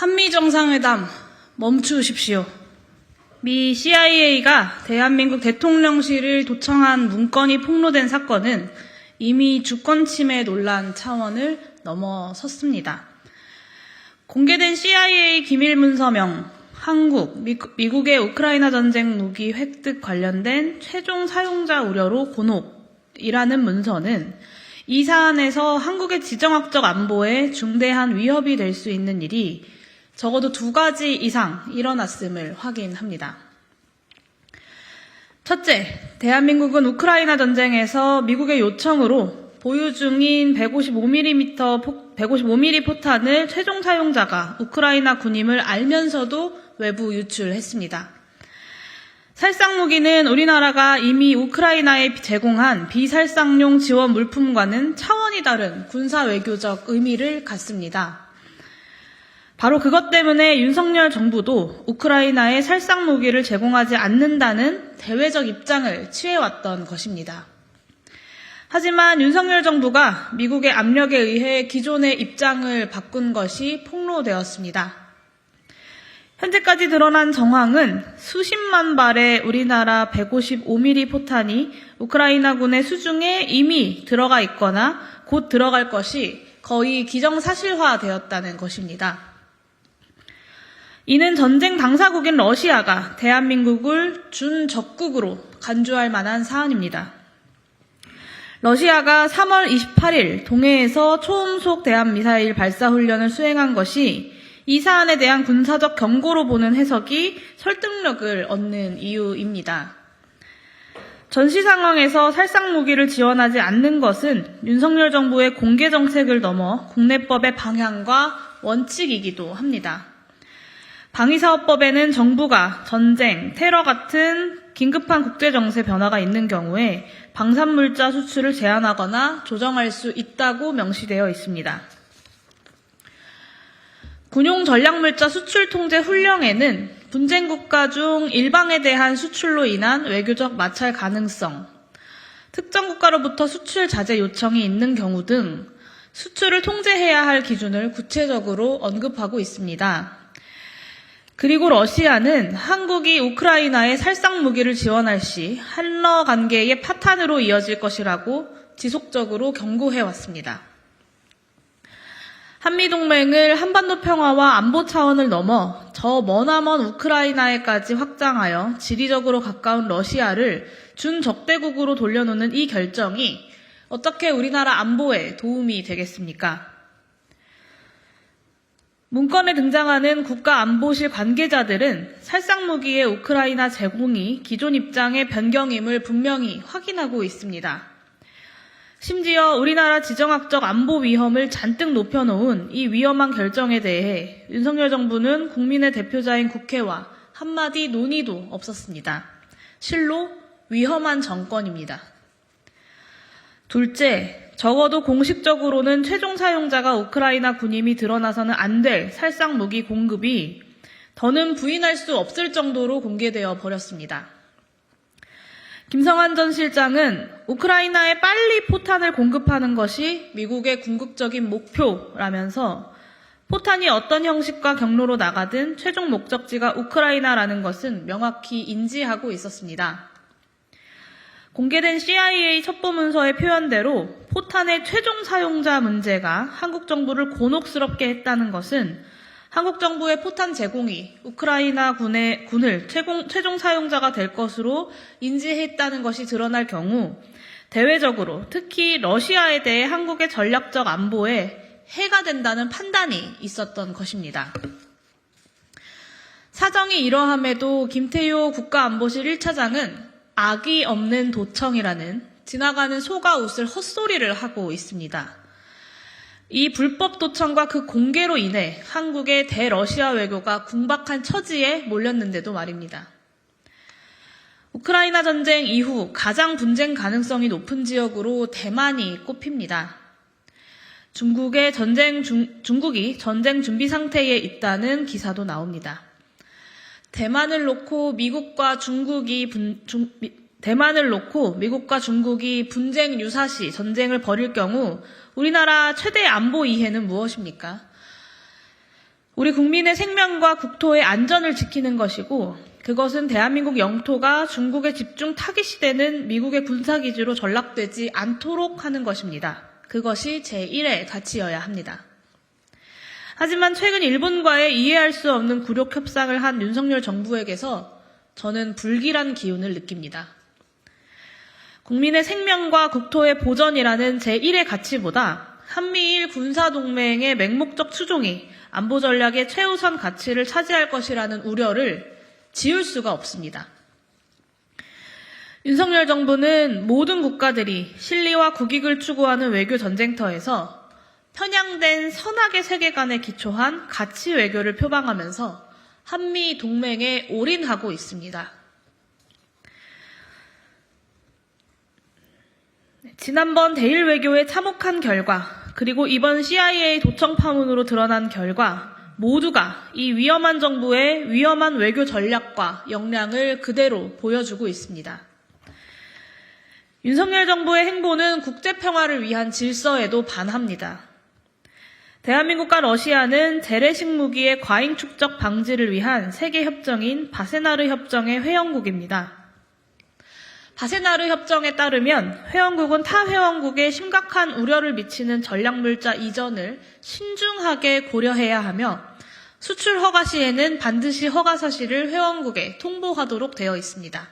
한미 정상회담 멈추십시오. 미 CIA가 대한민국 대통령실을 도청한 문건이 폭로된 사건은 이미 주권 침해 논란 차원을 넘어섰습니다. 공개된 CIA 기밀 문서명, 미국의 우크라이나 전쟁 무기 획득 관련된 최종 사용자 우려로 곤혹이라는 문서는 이 사안에서 한국의 지정학적 안보에 중대한 위협이 될 수 있는 일이 적어도 2가지 이상 일어났음을 확인합니다. 첫째, 대한민국은 우크라이나 전쟁에서 미국의 요청으로 보유 중인 155mm 포탄을 최종 사용자가 우크라이나 군임을 알면서도 외부 유출했습니다. 살상무기는 우리나라가 이미 우크라이나에 제공한 비살상용 지원 물품과는 차원이 다른 군사외교적 의미를 갖습니다. 바로 그것 때문에 윤석열 정부도 우크라이나에 살상무기를 제공하지 않는다는 대외적 입장을 취해왔던 것입니다. 하지만 윤석열 정부가 미국의 압력에 의해 기존의 입장을 바꾼 것이 폭로되었습니다. 현재까지 드러난 정황은 수십만 발의 우리나라 155mm 포탄이 우크라이나군의 수중에 이미 들어가 있거나 곧 들어갈 것이 거의 기정사실화되었다는 것입니다. 이는 전쟁 당사국인 러시아가 대한민국을 준적국으로 간주할 만한 사안입니다. 러시아가 3월 28일 동해에서 초음속 대한미사일 발사 훈련을 수행한 것이 이 사안에 대한 군사적 경고로 보는 해석이 설득력을 얻는 이유입니다. 전시 상황에서 살상무기를 지원하지 않는 것은 윤석열 정부의 공개 정책을 넘어 국내법의 방향과 원칙이기도 합니다. 방위사업법에는 정부가 전쟁, 테러 같은 긴급한 국제정세 변화가 있는 경우에 방산물자 수출을 제한하거나 조정할 수 있다고 명시되어 있습니다. 군용 전략물자 수출 통제 훈령에는 분쟁 국가 중 일방에 대한 수출로 인한 외교적 마찰 가능성, 특정 국가로부터 수출 자제 요청이 있는 경우 등 수출을 통제해야 할 기준을 구체적으로 언급하고 있습니다. 그리고 러시아는 한국이 우크라이나에 살상무기를 지원할 시 한러 관계의 파탄으로 이어질 것이라고 지속적으로 경고해왔습니다. 한미동맹을 한반도 평화와 안보 차원을 넘어 저 머나먼 우크라이나에까지 확장하여 지리적으로 가까운 러시아를 준적대국으로 돌려놓는 이 결정이 어떻게 우리나라 안보에 도움이 되겠습니까? 문건에 등장하는 국가안보실 관계자들은 살상무기의 우크라이나 제공이 기존 입장의 변경임을 분명히 확인하고 있습니다. 심지어 우리나라 지정학적 안보 위험을 잔뜩 높여놓은 이 위험한 결정에 대해 윤석열 정부는 국민의 대표자인 국회와 한마디 논의도 없었습니다. 실로 위험한 정권입니다. 둘째, 적어도 공식적으로는 최종 사용자가 우크라이나 군임이 드러나서는 안 될 살상무기 공급이 더는 부인할 수 없을 정도로 공개되어 버렸습니다. 김성한 전 실장은 우크라이나에 빨리 포탄을 공급하는 것이 미국의 궁극적인 목표라면서 포탄이 어떤 형식과 경로로 나가든 최종 목적지가 우크라이나라는 것은 명확히 인지하고 있었습니다. 공개된 CIA 첩보문서의 표현대로 포탄의 최종 사용자 문제가 한국 정부를 곤혹스럽게 했다는 것은 한국 정부의 포탄 제공이 우크라이나 군을 최종 사용자가 될 것으로 인지했다는 것이 드러날 경우 대외적으로 특히 러시아에 대해 한국의 전략적 안보에 해가 된다는 판단이 있었던 것입니다. 사정이 이러함에도 김태효 국가안보실 1차장은 악이 없는 도청이라는 지나가는 소가 웃을 헛소리를 하고 있습니다. 이 불법 도청과 그 공개로 인해 한국의 대러시아 외교가 궁박한 처지에 몰렸는데도 말입니다. 우크라이나 전쟁 이후 가장 분쟁 가능성이 높은 지역으로 대만이 꼽힙니다. 중국이 전쟁 준비 상태에 있다는 기사도 나옵니다. 대만을 놓고 미국과 중국이 분쟁 유사시 전쟁을 벌일 경우 우리나라 최대 안보 이해는 무엇입니까? 우리 국민의 생명과 국토의 안전을 지키는 것이고 그것은 대한민국 영토가 중국의 집중 타깃이 되는 미국의 군사기지로 전락되지 않도록 하는 것입니다. 그것이 제1의 가치여야 합니다. 하지만 최근 일본과의 이해할 수 없는 굴욕 협상을 한 윤석열 정부에게서 저는 불길한 기운을 느낍니다. 국민의 생명과 국토의 보전이라는 제1의 가치보다 한미일 군사동맹의 맹목적 추종이 안보 전략의 최우선 가치를 차지할 것이라는 우려를 지울 수가 없습니다. 윤석열 정부는 모든 국가들이 실리와 국익을 추구하는 외교 전쟁터에서 편향된 선악의 세계관에 기초한 가치 외교를 표방하면서 한미 동맹에 올인하고 있습니다. 지난번 대일 외교에 참혹한 결과, 그리고 이번 CIA 도청 파문으로 드러난 결과 모두가 이 위험한 정부의 위험한 외교 전략과 역량을 그대로 보여주고 있습니다. 윤석열 정부의 행보는 국제평화를 위한 질서에도 반합니다. 대한민국과 러시아는 재래식 무기의 과잉 축적 방지를 위한 세계 협정인 바세나르 협정의 회원국입니다. 바세나르 협정에 따르면 회원국은 타 회원국에 심각한 우려를 미치는 전략물자 이전을 신중하게 고려해야 하며 수출 허가 시에는 반드시 허가 사실을 회원국에 통보하도록 되어 있습니다.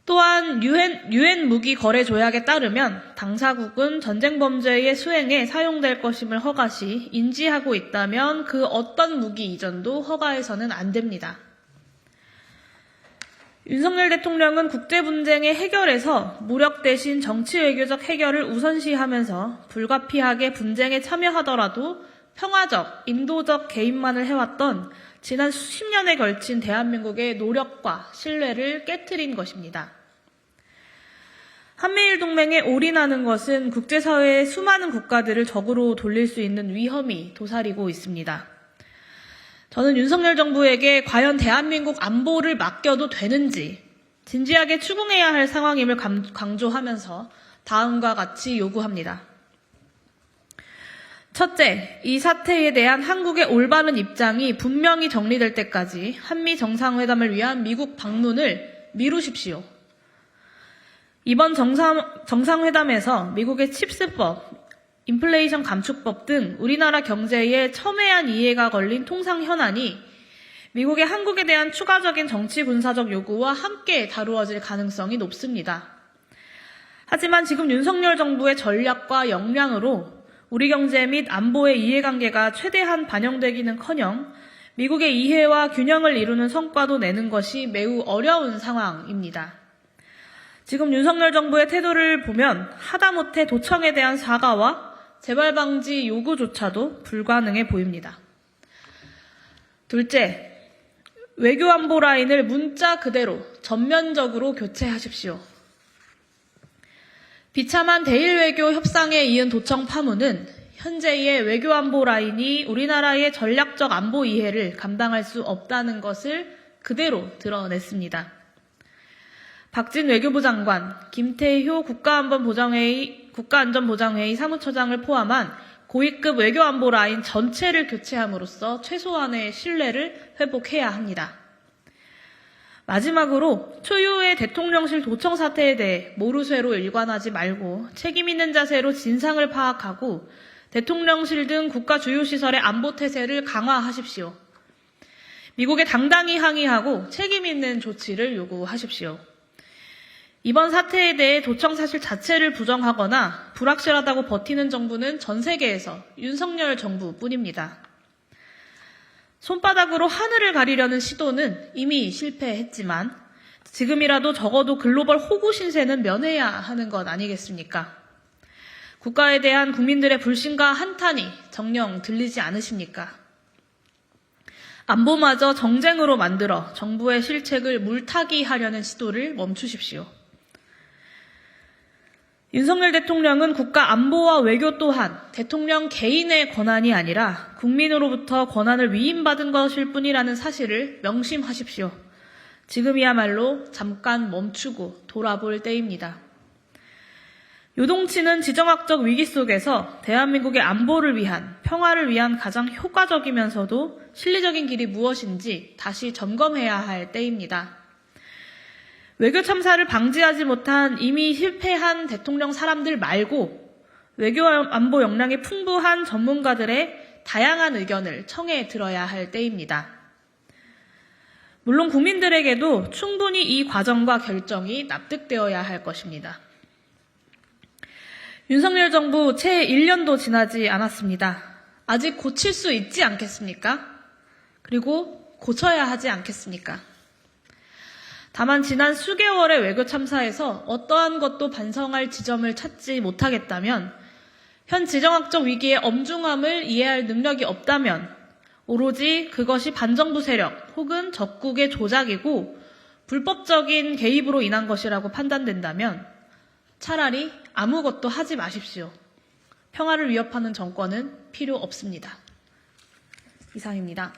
또한 유엔 무기 거래 조약에 따르면 당사국은 전쟁 범죄의 수행에 사용될 것임을 허가 시 인지하고 있다면 그 어떤 무기 이전도 허가해서는 안 됩니다. 윤석열 대통령은 국제 분쟁의 해결에서 무력 대신 정치 외교적 해결을 우선시하면서 불가피하게 분쟁에 참여하더라도 평화적, 인도적 개입만을 해왔던 지난 수십 년에 걸친 대한민국의 노력과 신뢰를 깨트린 것입니다. 한미일 동맹에 올인하는 것은 국제사회의 수많은 국가들을 적으로 돌릴 수 있는 위험이 도사리고 있습니다. 저는 윤석열 정부에게 과연 대한민국 안보를 맡겨도 되는지 진지하게 추궁해야 할 상황임을 강조하면서 다음과 같이 요구합니다. 첫째, 이 사태에 대한 한국의 올바른 입장이 분명히 정리될 때까지 한미 정상회담을 위한 미국 방문을 미루십시오. 이번 정상회담에서 미국의 칩스법, 인플레이션 감축법 등 우리나라 경제에 첨예한 이해가 걸린 통상 현안이 미국의 한국에 대한 추가적인 정치 군사적 요구와 함께 다루어질 가능성이 높습니다. 하지만 지금 윤석열 정부의 전략과 역량으로 우리 경제 및 안보의 이해관계가 최대한 반영되기는커녕 미국의 이해와 균형을 이루는 성과도 내는 것이 매우 어려운 상황입니다. 지금 윤석열 정부의 태도를 보면 하다못해 도청에 대한 사과와 재발 방지 요구조차도 불가능해 보입니다. 둘째, 외교안보 라인을 문자 그대로 전면적으로 교체하십시오. 비참한 대일 외교 협상에 이은 도청 파문은 현재의 외교안보 라인이 우리나라의 전략적 안보 이해를 감당할 수 없다는 것을 그대로 드러냈습니다. 박진 외교부 장관, 김태효 국가안전보장회의 사무처장을 포함한 고위급 외교안보 라인 전체를 교체함으로써 최소한의 신뢰를 회복해야 합니다. 마지막으로 초유의 대통령실 도청 사태에 대해 모르쇠로 일관하지 말고 책임 있는 자세로 진상을 파악하고 대통령실 등 국가 주요 시설의 안보 태세를 강화하십시오. 미국에 당당히 항의하고 책임 있는 조치를 요구하십시오. 이번 사태에 대해 도청 사실 자체를 부정하거나 불확실하다고 버티는 정부는 전 세계에서 윤석열 정부뿐입니다. 손바닥으로 하늘을 가리려는 시도는 이미 실패했지만 지금이라도 적어도 글로벌 호구 신세는 면해야 하는 것 아니겠습니까? 국가에 대한 국민들의 불신과 한탄이 정녕 들리지 않으십니까? 안보마저 정쟁으로 만들어 정부의 실책을 물타기 하려는 시도를 멈추십시오. 윤석열 대통령은 국가 안보와 외교 또한 대통령 개인의 권한이 아니라 국민으로부터 권한을 위임받은 것일 뿐이라는 사실을 명심하십시오. 지금이야말로 잠깐 멈추고 돌아볼 때입니다. 요동치는 지정학적 위기 속에서 대한민국의 안보를 위한, 평화를 위한 가장 효과적이면서도 실리적인 길이 무엇인지 다시 점검해야 할 때입니다. 외교 참사를 방지하지 못한 이미 실패한 대통령 사람들 말고 외교 안보 역량이 풍부한 전문가들의 다양한 의견을 청해 들어야 할 때입니다. 물론 국민들에게도 충분히 이 과정과 결정이 납득되어야 할 것입니다. 윤석열 정부 채 1년도 지나지 않았습니다. 아직 고칠 수 있지 않겠습니까? 그리고 고쳐야 하지 않겠습니까? 다만 지난 수개월의 외교 참사에서 어떠한 것도 반성할 지점을 찾지 못하겠다면, 현 지정학적 위기의 엄중함을 이해할 능력이 없다면, 오로지 그것이 반정부 세력 혹은 적국의 조작이고 불법적인 개입으로 인한 것이라고 판단된다면 차라리 아무것도 하지 마십시오. 평화를 위협하는 정권은 필요 없습니다. 이상입니다.